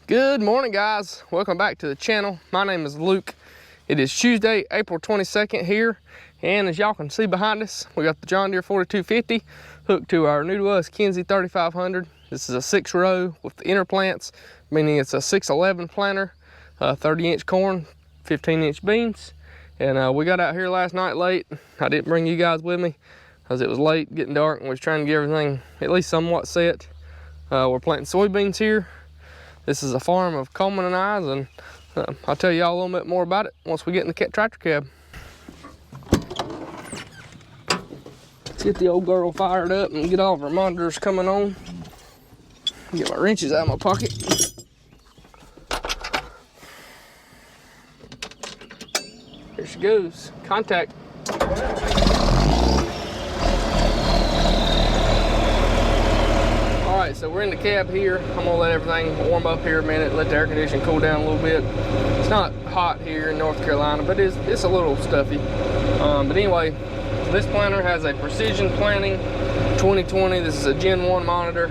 Good morning, guys. Welcome back to the channel. My name is Luke. It is Tuesday, April 22nd here, and as y'all can see behind us, we got the John Deere 4250 hooked to our new to us Kinze 3500. This is a 6-row with the inner plants, meaning it's a 611 planter, 30-inch corn, 15-inch beans. And we got out here last night late. I didn't bring you guys with me because it was late, getting dark, and we was trying to get everything at least somewhat set. We're planting soybeans here. This is a farm of Coleman and I's, and I'll tell y'all a little bit more about it once we get in the tractor cab. Let's get the old girl fired up and get all of our monitors coming on. Get my wrenches out of my pocket. Here she goes. Contact. Alright, so we're in the cab here. I'm gonna let everything warm up here a minute, let the air conditioning cool down a little bit. It's not hot here in North Carolina, but it's a little stuffy. But anyway, this planter has a Precision Planting 2020. This is a Gen 1 monitor.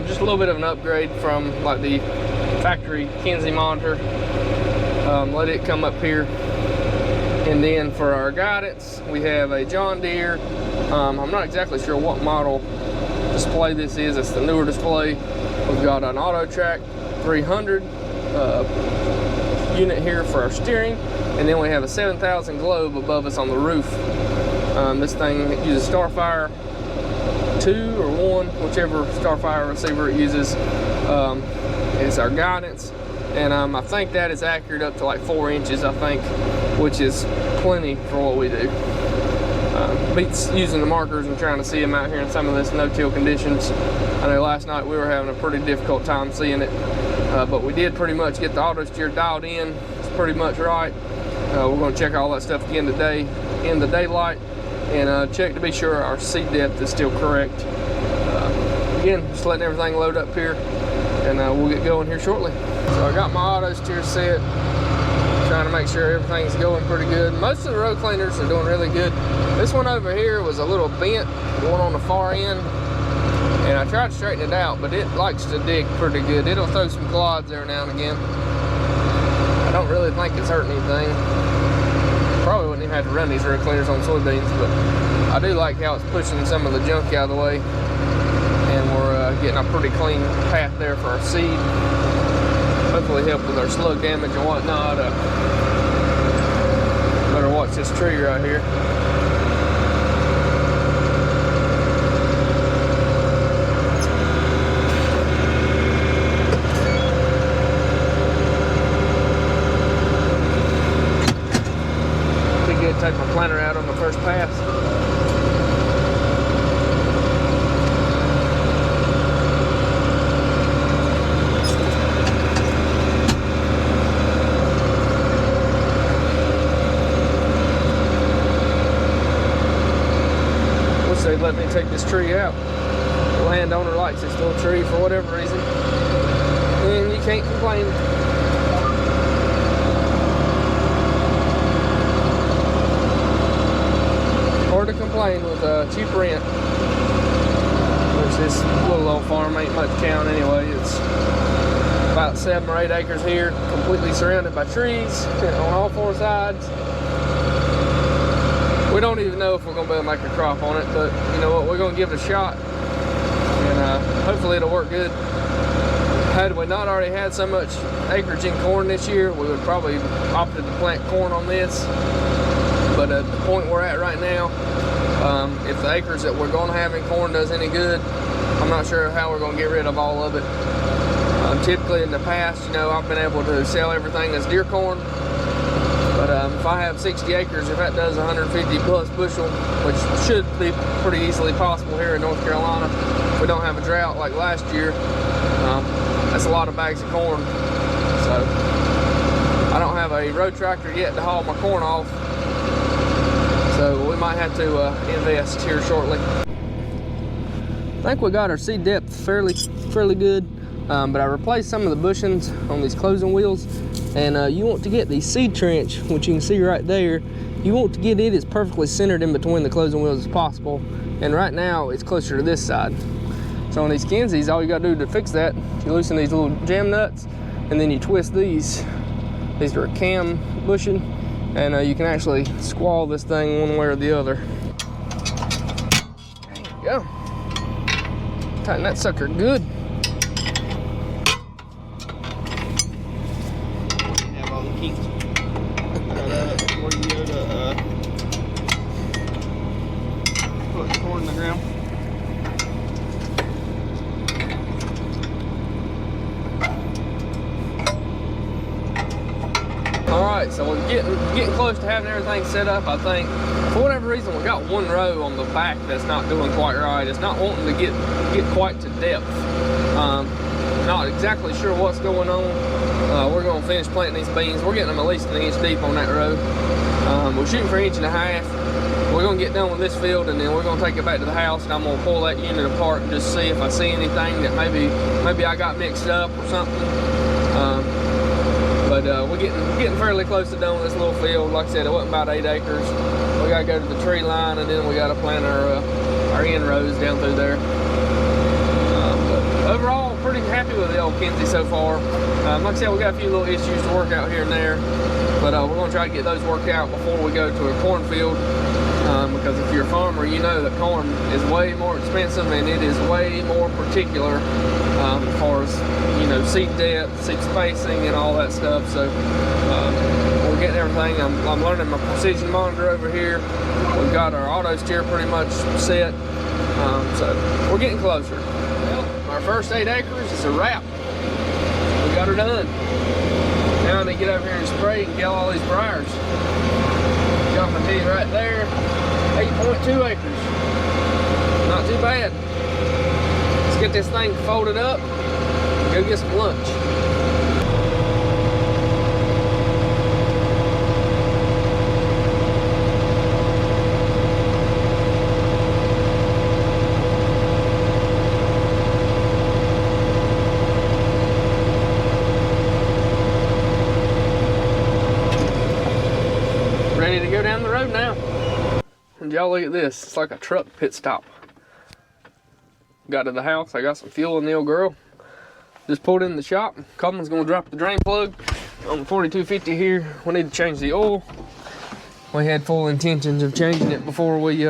Just a little bit of an upgrade from like the factory Kinze monitor. Let it come up here. And then for our guidance, we have a John Deere. I'm not exactly sure what model display this is. It's the newer display. We've got an AutoTrack 300 unit here for our steering, and then we have a 7000 globe above us on the roof. This thing uses Starfire 2 or 1, whichever Starfire receiver it uses. It's our guidance, and I think that is accurate up to like 4 inches, I think, which is plenty for what we do. Beats using the markers and trying to see them out here in some of this no-till conditions. I know last night we were having a pretty difficult time seeing it, but we did pretty much get the auto steer dialed in. It's pretty much right. We're going to check all that stuff again today in the daylight and check to be sure our seat depth is still correct. Again, just letting everything load up here, and we'll get going here shortly. So I got my auto steer set, trying to make sure everything's going pretty good. Most of the road cleaners are doing really good. This one over here was a little bent, the one on the far end, and I tried to straighten it out, but it likes to dig pretty good. It'll throw some clods every now and again. I don't really think it's hurting anything. Probably wouldn't even have to run these road cleaners on soybeans, but I do like how it's pushing some of the junk out of the way, and we're getting a pretty clean path there for our seed. Hopefully help with our slug damage and whatnot. Better watch this tree right here. Be good to take my planter out on the first pass. They let me take this tree out. The landowner likes this little tree for whatever reason, and you can't complain. Hard to complain with cheap rent. Which this little old farm ain't much count anyway. It's about 7 or 8 acres here, completely surrounded by trees on all 4 sides. We don't even know if we're going to be able to make a crop on it, but you know what, we're going to give it a shot, and hopefully it'll work good. Had we not already had so much acreage in corn this year, we would probably opted to plant corn on this. But at the point we're at right now, if the acres that we're going to have in corn does any good, I'm not sure how we're going to get rid of all of it. Typically in the past, you know, I've been able to sell everything as Deere corn. But if I have 60 acres, if that does 150 plus bushel, which should be pretty easily possible here in North Carolina. We don't have a drought like last year. That's a lot of bags of corn. So I don't have a road tractor yet to haul my corn off. So we might have to invest here shortly. I think we got our seed depth fairly good, but I replaced some of the bushings on these closing wheels, and you want to get the seed trench, which you can see right there, you want to get it as perfectly centered in between the closing wheels as possible, and right now it's closer to this side. So on these Kinzes, all you got to do to fix that, you loosen these little jam nuts, and then you twist these. These are a cam bushing, and you can actually squall this thing one way or the other. There you go. Tighten that sucker good. You have all the kinks before you go to put the corn in the ground. Alright, so we're getting close to having everything set up, I think. For whatever reason, we got one row on the back that's not doing quite right. It's not wanting to get quite to depth. Not exactly sure what's going on. We're going to finish planting these beans. We're getting them at least an inch deep on that row. We're shooting for 1.5 inches. We're going to get done with this field, and then we're going to take it back to the house, and I'm going to pull that unit apart and just see if I see anything that maybe I got mixed up or something. But we're getting fairly close to done with this little field. Like I said, it wasn't about 8 acres. We gotta go to the tree line, and then we gotta plant our inrows down through there. But overall, pretty happy with the old Kinze so far. Like I said, we got a few little issues to work out here and there, but we're gonna try to get those worked out before we go to a cornfield. Because if you're a farmer, you know that corn is way more expensive and it is way more particular as far as, you know, seed depth, seed spacing, and all that stuff. So we're getting everything. I'm learning my precision monitor over here. We've got our auto steer pretty much set. So we're getting closer. Well, our first 8 acres is a wrap. We got her done. Now I need to get over here and spray and kill all these briars. Got my teeth right there. 8.2 acres. Not too bad. Let's get this thing folded up and go get some lunch. Ready to go down the road now. And y'all look at this, it's like a truck pit stop. Got to the house, I got some fuel in the old girl. Just pulled in the shop. Coleman's gonna drop the drain plug on the 4250 here. We need to change the oil. We had full intentions of changing it before we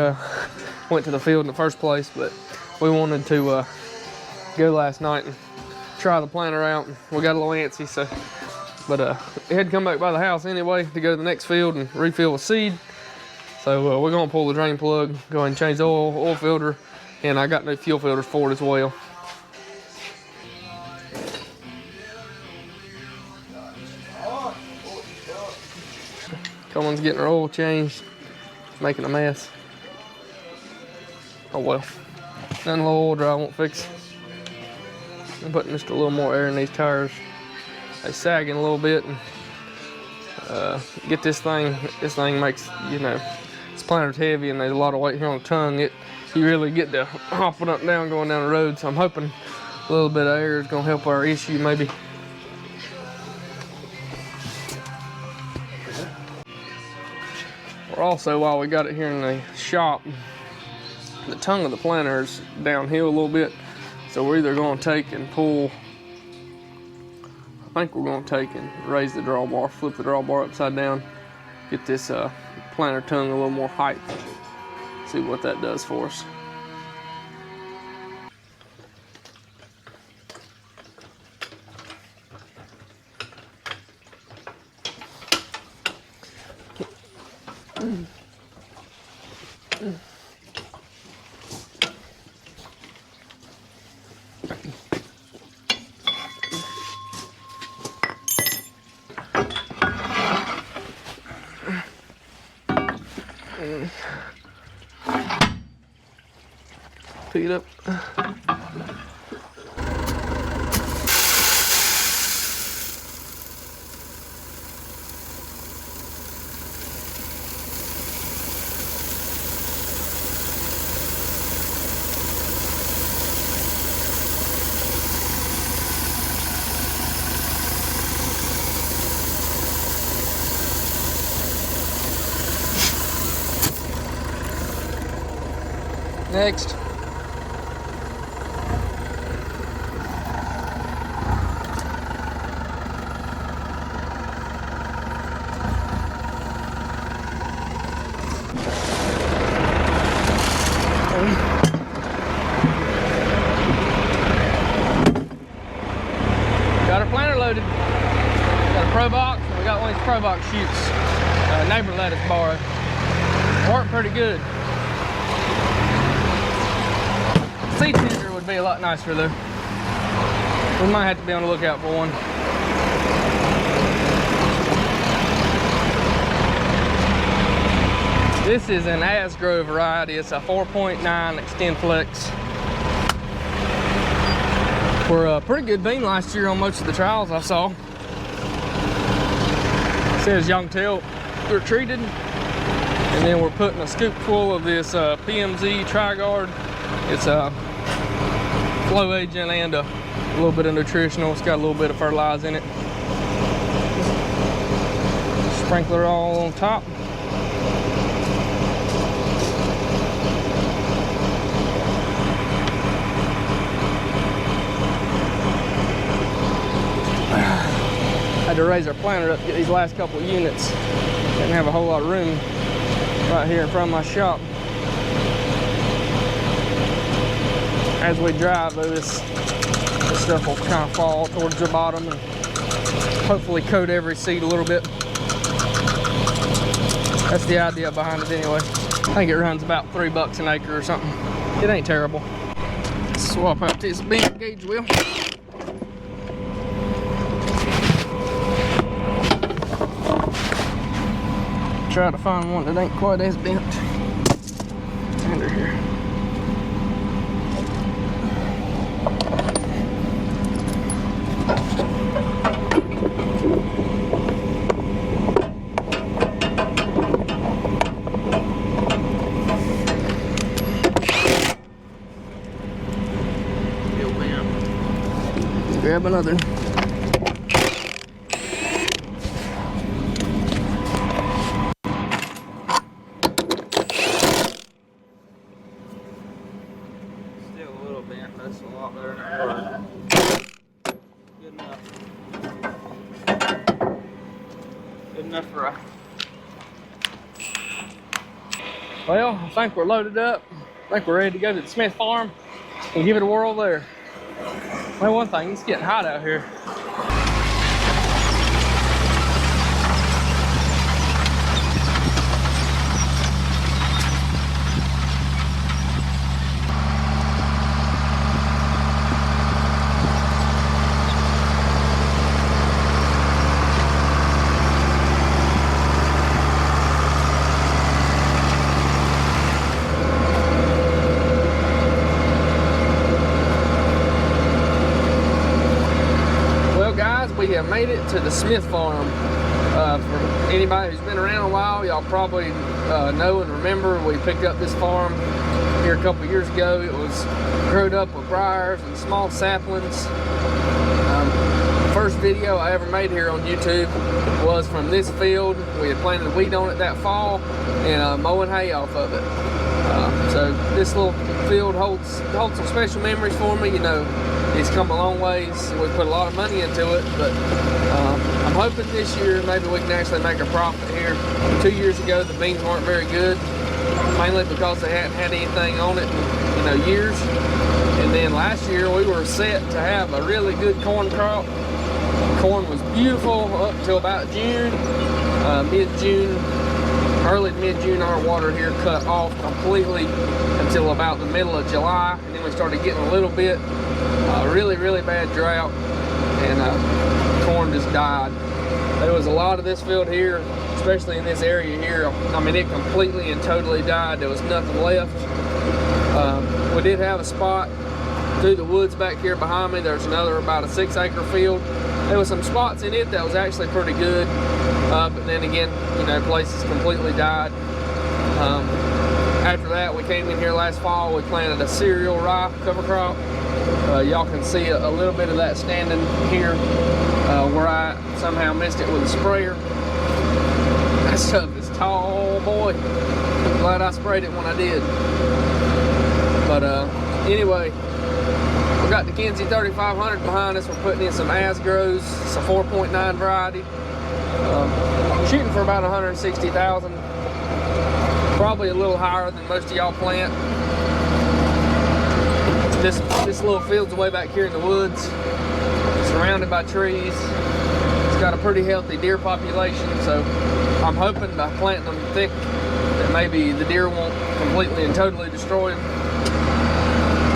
went to the field in the first place, but we wanted to go last night and try the planter out. We got a little antsy, so, but it had to come back by the house anyway to go to the next field and refill with seed. So we're gonna pull the drain plug, go ahead and change the oil filter, and I got new fuel filters for it as well. Coleman's getting her oil changed, making a mess. Oh well, nothing a little oil dry won't fix. I'm putting just a little more air in these tires. They sagging a little bit, and get this thing makes, you know, this planter's heavy and there's a lot of weight here on the tongue. You really get to hopping up and down going down the road, so I'm hoping a little bit of air is gonna help our issue maybe. We're also, while we got it here in the shop, the tongue of the planter is downhill a little bit, so we're either gonna take and pull, I think we're gonna take and raise the drawbar, flip the drawbar upside down, get this planter tongue a little more height. See what that does for us. Pick it up. Next. Got our planter loaded. Got a Pro Box. We got one of these Pro Box chutes. Neighbor let us borrow. Worked pretty good. Seed tender would be a lot nicer though. We might have to be on the lookout for one. This is an Asgrow variety. It's a 4.9 Extend Flex. We're a pretty good bean last year on most of the trials I saw. It says y'all can tell they're treated. And then we're putting a scoop full of this PMZ Tri-Guard. It's a flow agent and a little bit of nutritional. It's got a little bit of fertilizer in it. Sprinkler all on top. Had to raise our planter up to get these last couple of units. Didn't have a whole lot of room right here in front of my shop. As we drive though, this stuff will kind of fall towards the bottom and hopefully coat every seed a little bit. That's the idea behind it anyway. I think it runs about $3 an acre or something. It ain't terrible. Swap out this bent gauge wheel. Try to find one that ain't quite as bent. Under here. Grab another. That's a lot better than good enough. Good enough for a... Well, I think we're loaded up. I think we're ready to go to the Smith farm and give it a whirl there. Well, one thing, it's getting hot out here. We have made it to the Smith farm. For anybody who's been around a while, y'all probably know and remember we picked up this farm here a couple years ago. It was growed up with briars and small saplings. First video I ever made here on YouTube was from this field. We had planted wheat on it that fall and mowing hay off of it. So this little field holds some special memories for me. You know, it's come a long ways. We put a lot of money into it, but I'm hoping this year maybe we can actually make a profit here. 2 years ago the beans weren't very good, mainly because they hadn't had anything on it in years. And then last year we were set to have a really good corn crop. Corn was beautiful up till about June, mid-June. Early to mid-June, our water here cut off completely until about the middle of July, and then we started getting a little bit really bad drought, and corn just died. There was a lot of this field here, especially in this area here. I mean, it completely and totally died. There was nothing left. We did have a spot through the woods back here behind me. There's another about a 6-acre field. There was some spots in it that was actually pretty good, but then again, you know, places completely died. After that, we came in here last fall. We planted a cereal rye cover crop. Y'all can see a little bit of that standing here where I somehow missed it with a sprayer. That stuff is tall, boy. I'm glad I sprayed it when I did. But anyway, we got the Kinze 3500 behind us. We're putting in some Asgrows. It's a 4.9 variety. Shooting for about 160,000. Probably a little higher than most of y'all plant. This little field's way back here in the woods, surrounded by trees. It's got a pretty healthy deer population, so I'm hoping by planting them thick that maybe the deer won't completely and totally destroy them.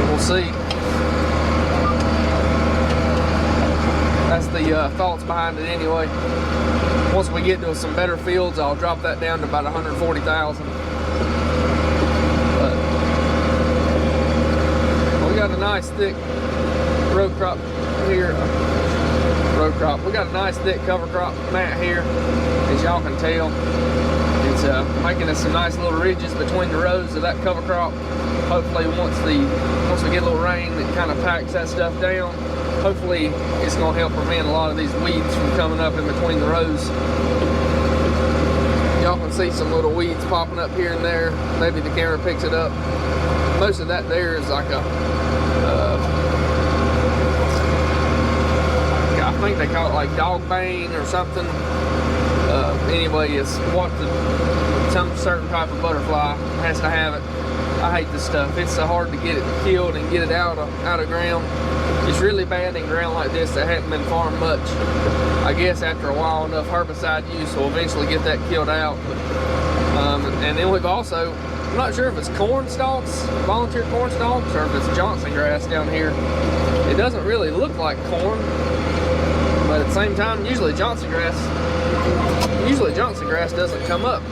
We'll see. That's the thoughts behind it anyway. Once we get to some better fields, I'll drop that down to about 140,000. We got a nice thick row crop here. We got a nice thick cover crop mat here, as y'all can tell. It's making us some nice little ridges between the rows of that cover crop. Hopefully once we get a little rain, it kind of packs that stuff down. Hopefully it's going to help prevent a lot of these weeds from coming up in between the rows. Y'all can see some little weeds popping up here and there. Maybe the camera picks it up. Most of that there is like a I think they call it like dog bane or something. Anyway, it's what some certain type of butterfly has to have it. I hate this stuff. It's so hard to get it killed and get it out of ground. It's really bad in ground like this that hadn't been farmed much. I guess after a while, enough herbicide use will eventually get that killed out. And then we've also, I'm not sure if it's corn stalks, volunteer corn stalks, or if it's Johnson grass down here. It doesn't really look like corn, but at the same time, usually Johnson grass doesn't come up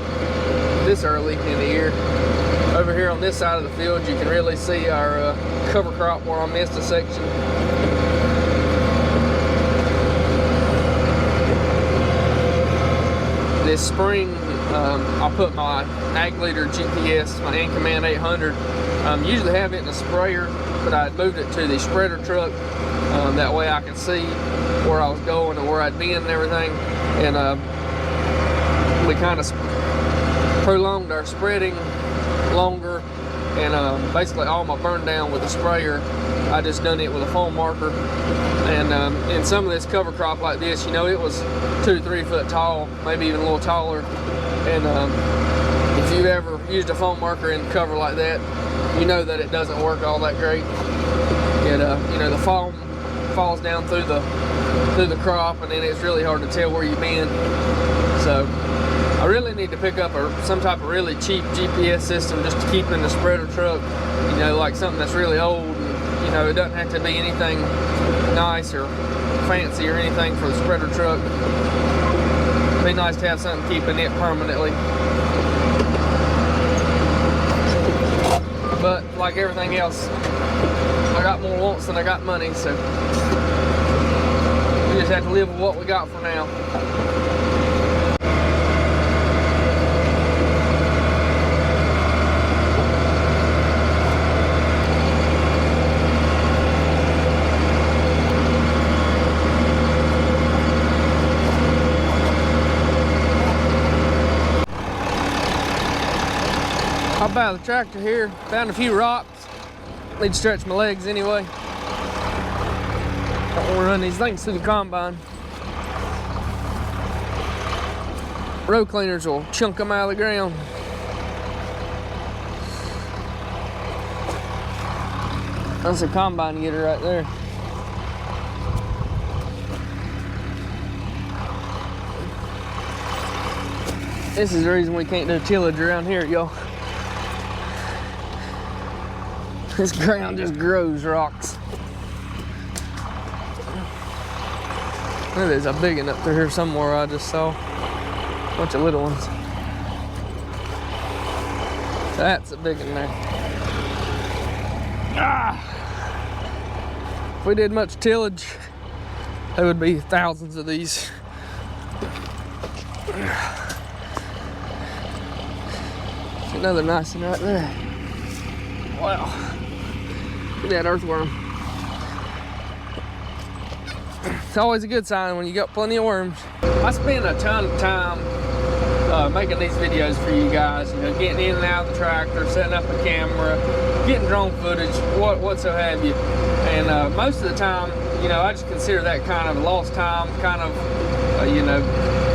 this early in the year. Over here on this side of the field, you can really see our cover crop where I missed a section. This spring, I put my Ag Leader GPS, my Command 800. Usually have it in a sprayer, but I moved it to the spreader truck. That way I could see where I was going and where I'd been and everything. And we kind of prolonged our spreading longer, and basically all my burn down with a sprayer, I just done it with a foam marker. And in some of this cover crop like this, you know, it was 2 to 3 foot tall, maybe even a little taller. And if you've ever used a foam marker in cover like that, you know that it doesn't work all that great. You know, the foam falls down through the crop, and then it's really hard to tell where you've been. So I really need to pick up some type of really cheap GPS system just to keep in the spreader truck. You know, like something that's really old. And, you know, it doesn't have to be anything nice or fancy or anything for the spreader truck. It'd be nice to have something keeping it permanently. But like everything else, I got more wants than I got money, so we just have to live with what we got for now. Hop out of the tractor here, found a few rocks. Need to stretch my legs anyway. Don't want to run these things through the combine. Row cleaners will chunk them out of the ground. That's a combine getter right there. This is the reason we can't do tillage around here, y'all. This ground just grows rocks. There's a big one up through here somewhere I just saw. A bunch of little ones. That's a big one there. If we did much tillage, there would be thousands of these. Another nice one right there. Wow. Look at that earthworm. It's always a good sign when you got plenty of worms. I spend a ton of time making these videos for you guys, you know, getting in and out of the tractor, setting up a camera, getting drone footage, what so have you. And most of the time, you know, I just consider that kind of lost time, kind of, you know,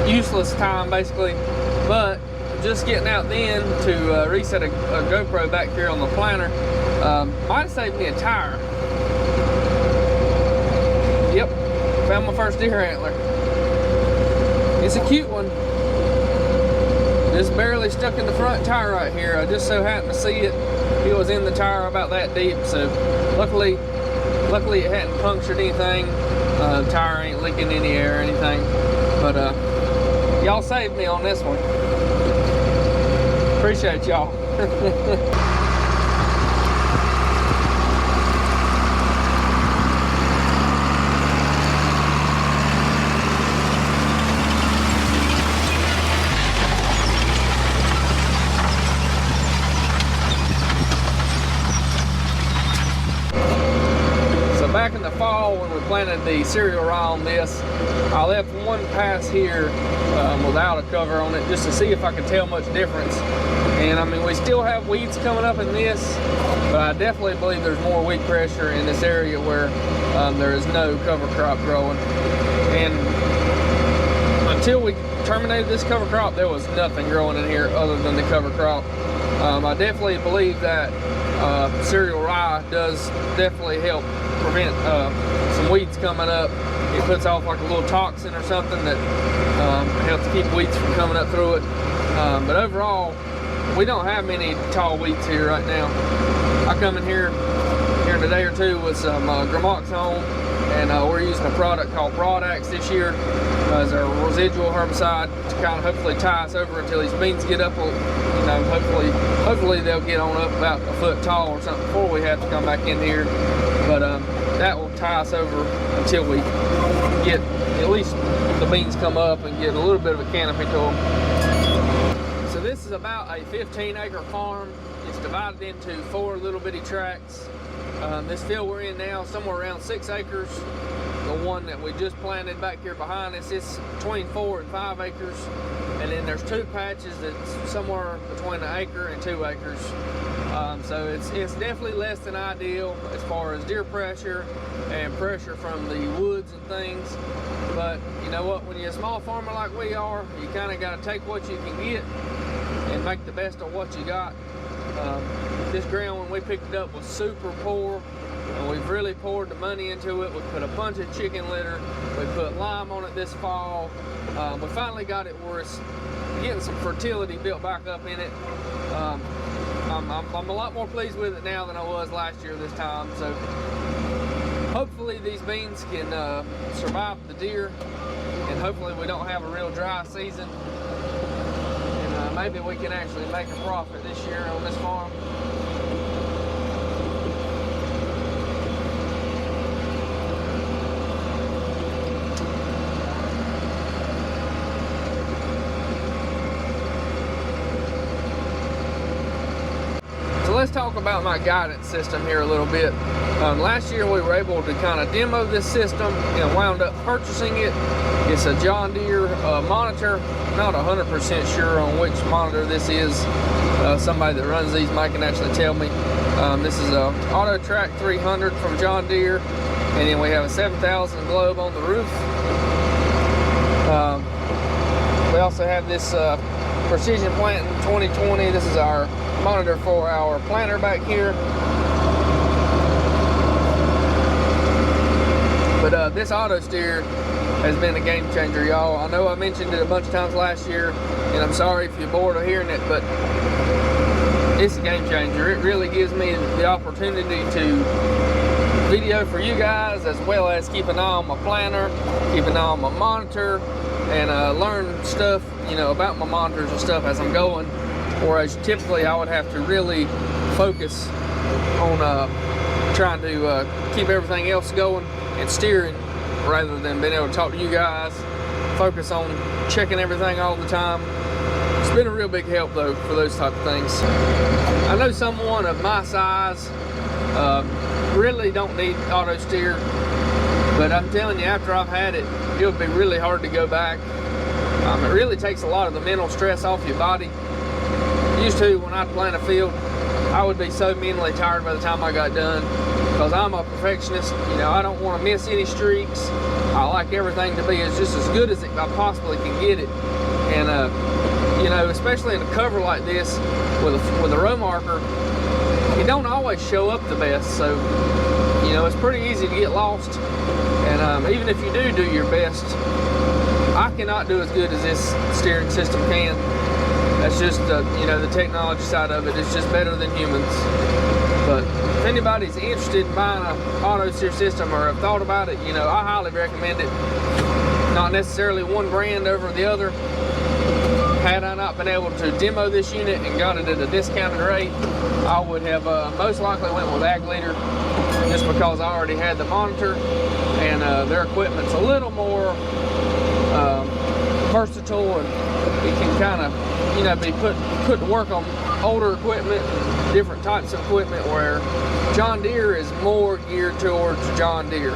useless time basically. But just getting out then to reset a GoPro back here on the planter might have saved me a tire. Yep, found my first deer antler. It's a cute one. Just barely stuck in the front tire right here. I just so happened to see it. It was in the tire about that deep, so luckily it hadn't punctured anything. The tire ain't leaking any air or anything. But y'all saved me on this one. Appreciate y'all. Back in the fall when we planted the cereal rye on this, I left one pass here without a cover on it just to see if I could tell much difference. And I mean, we still have weeds coming up in this, but I definitely believe there's more weed pressure in this area where there is no cover crop growing. And until we terminated this cover crop, there was nothing growing in here other than the cover crop. I definitely believe that cereal rye does definitely help prevent some weeds coming up. It puts off like a little toxin or something that helps keep weeds from coming up through it. But overall, we don't have many tall weeds here right now. I come in here in a day or two with some gramoxone, and we're using a product called Broadax this year as our residual herbicide to kind of hopefully tie us over until these beans get up. You know, hopefully they'll get on up about a foot tall or something before we have to come back in here. But that will tie us over until we get at least the beans come up and get a little bit of a canopy to them. So this is about a 15-acre farm. It's divided into 4 little bitty tracts. This field we're in now is somewhere around 6 acres. The one that we just planted back here behind us is between 4 and 5 acres. And then there's 2 patches that's somewhere between 1 acre and 2 acres. So it's definitely less than ideal as far as deer pressure and pressure from the woods and things. But you know what, when you're a small farmer like we are, you kind of got to take what you can get and make the best of what you got. This ground when we picked it up was super poor, and we've really poured the money into it. We put a bunch of chicken litter, we put lime on it this fall. We finally got it where it's getting some fertility built back up in it. I'm a lot more pleased with it now than I was last year this time. So hopefully these beans can survive the deer, and hopefully we don't have a real dry season, and maybe we can actually make a profit this year on this farm. Let's talk about my guidance system here a little bit. Last year we were able to kind of demo this system and wound up purchasing it. It's a John Deere monitor. Not 100% sure on which monitor this is. Somebody that runs these might can actually tell me. This is a Auto Track 300 from John Deere, and then we have a 7000 globe on the roof. We also have this Precision Planting 2020. This is our monitor for our planter back here. But this auto steer has been a game changer, y'all. I know I mentioned it a bunch of times last year, and I'm sorry if you're bored of hearing it, but it's a game changer. It really gives me the opportunity to video for you guys, as well as keep an eye on my planter, keep an eye on my monitor, and learn stuff, you know, about my monitors and stuff as I'm going. Whereas typically I would have to really focus on trying to keep everything else going and steering rather than being able to talk to you guys, focus on checking everything all the time. It's been a real big help though for those type of things. I know someone of my size really don't need auto steer, but I'm telling you, after I've had it, it'll be really hard to go back. It really takes a lot of the mental stress off your body. Used to, when I'd plant a field, I would be so mentally tired by the time I got done, because I'm a perfectionist. You know, I don't want to miss any streaks. I like everything to be just as good as I possibly can get it. And you know, especially in a cover like this with a row marker, it don't always show up the best. So, you know, it's pretty easy to get lost. And even if you do your best, I cannot do as good as this steering system can. That's just you know, the technology side of it is just better than humans. But if anybody's interested in buying an auto steer system or have thought about it, you know, I highly recommend it. Not necessarily one brand over the other. Had I not been able to demo this unit and got it at a discounted rate, I would have most likely went with Ag Leader, just because I already had the monitor, and their equipment's a little more versatile, and it can kind of, you know, be put to work on older equipment, different types of equipment, where John Deere is more geared towards John Deere.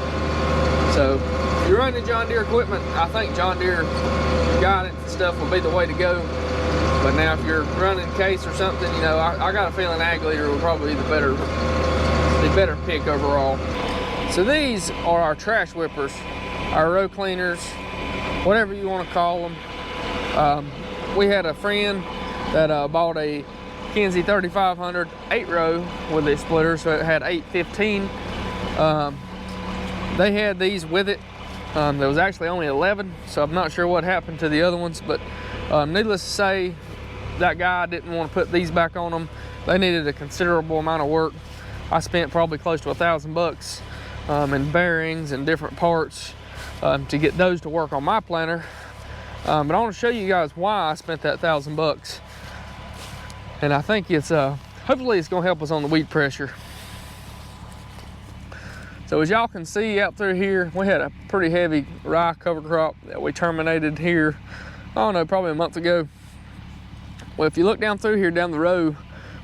So if you're running John Deere equipment, I think John Deere guidance and stuff will be the way to go. But now if you're running Case or something, you know, I got a feeling Ag Leader will probably be the better pick overall. So these are our trash whippers, our row cleaners, whatever you want to call them. We had a friend that bought a Kinze 3500 8-row with a splitter, so it had 815. They had these with it. There was actually only 11, so I'm not sure what happened to the other ones, but needless to say, that guy didn't want to put these back on them. They needed a considerable amount of work. I spent probably close to $1,000 in bearings and different parts to get those to work on my planter. But I want to show you guys why I spent that $1,000, and I think it's hopefully it's going to help us on the weed pressure. So as y'all can see out through here, we had a pretty heavy rye cover crop that we terminated here, I don't know, probably a month ago. Well, if you look down through here, down the row,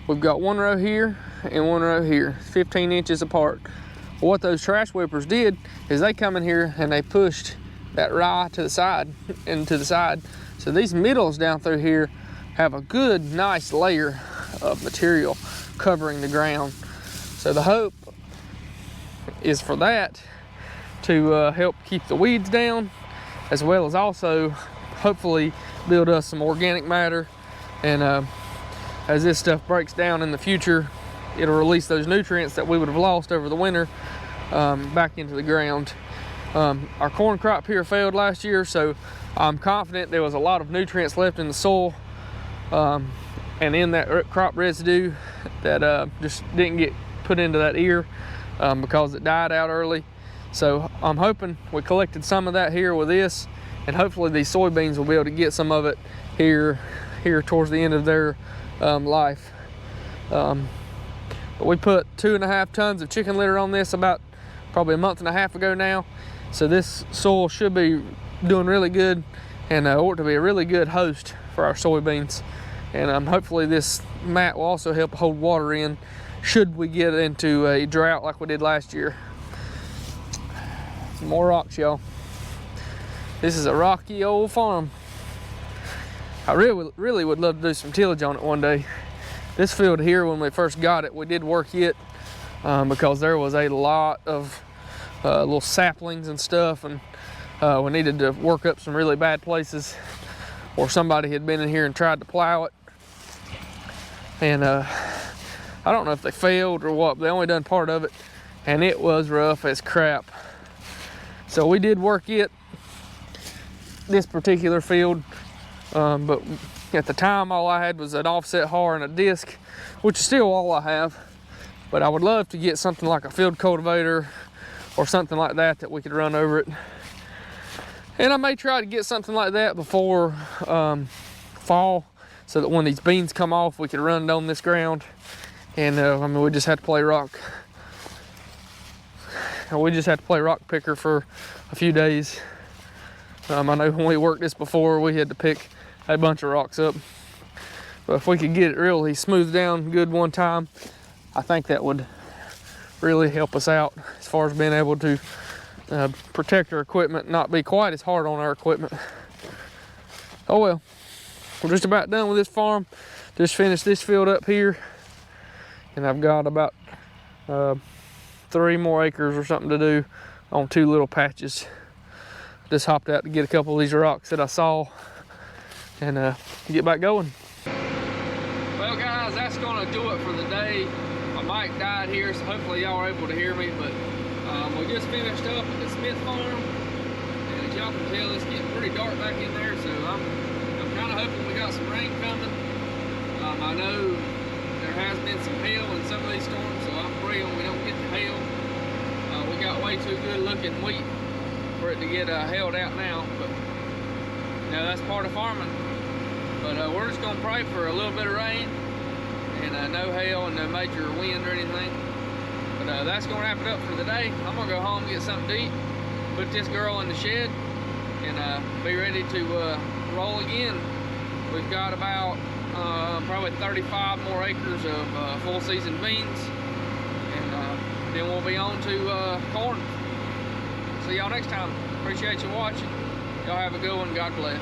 we've got one row here and one row here, 15 inches apart. Well, what those trash whippers did is they come in here and they pushed that rye to the side and to the side. So these middles down through here have a good, nice layer of material covering the ground. So the hope is for that to help keep the weeds down, as well as also hopefully build us some organic matter. And as this stuff breaks down in the future, it'll release those nutrients that we would have lost over the winter back into the ground. Our corn crop here failed last year, so I'm confident there was a lot of nutrients left in the soil and in that crop residue that just didn't get put into that ear because it died out early. So I'm hoping we collected some of that here with this, and hopefully these soybeans will be able to get some of it here towards the end of their life. But we put 2.5 tons of chicken litter on this about probably a month and a half ago now. So this soil should be doing really good, and ought to be a really good host for our soybeans. And hopefully this mat will also help hold water in should we get into a drought like we did last year. Some more rocks, y'all. This is a rocky old farm. I really would love to do some tillage on it one day. This field here, when we first got it, we did work it because there was a lot of little saplings and stuff, and we needed to work up some really bad places or somebody had been in here and tried to plow it. And I don't know if they failed or what, but they only done part of it, and it was rough as crap. So we did work it, this particular field, but at the time all I had was an offset har and a disc, which is still all I have. But I would love to get something like a field cultivator or something like that that we could run over it. And I may try to get something like that before fall, so that when these beans come off, we could run it on this ground. And I mean, we just have to play rock. We just had to play rock picker for a few days. I know when we worked this before, we had to pick a bunch of rocks up. But if we could get it really smoothed down good one time, I think that would really help us out as far as being able to protect our equipment, not be quite as hard on our equipment. Oh well, we're just about done with this farm. Just finished this field up here, and I've got about 3 more acres or something to do on 2 little patches. Just hopped out to get a couple of these rocks that I saw and get back going. Well guys, that's gonna do it for the day. My mic died here, so hopefully y'all are able to hear me, but we just finished up at the Smith farm, and as y'all can tell, it's getting pretty dark back in there, so I'm kind of hoping we got some rain coming. I know there has been some hail in some of these storms, so I'm praying we don't get the hail. We got way too good looking wheat for it to get held out now, but you know, that's part of farming. But we're just gonna pray for a little bit of rain and no hail and no major wind or anything. But that's gonna wrap it up for the day. I'm gonna go home and get something to eat, put this girl in the shed, and be ready to roll again. We've got about probably 35 more acres of full season beans, and then we'll be on to corn. See y'all next time. Appreciate you watching. Y'all have a good one. God bless.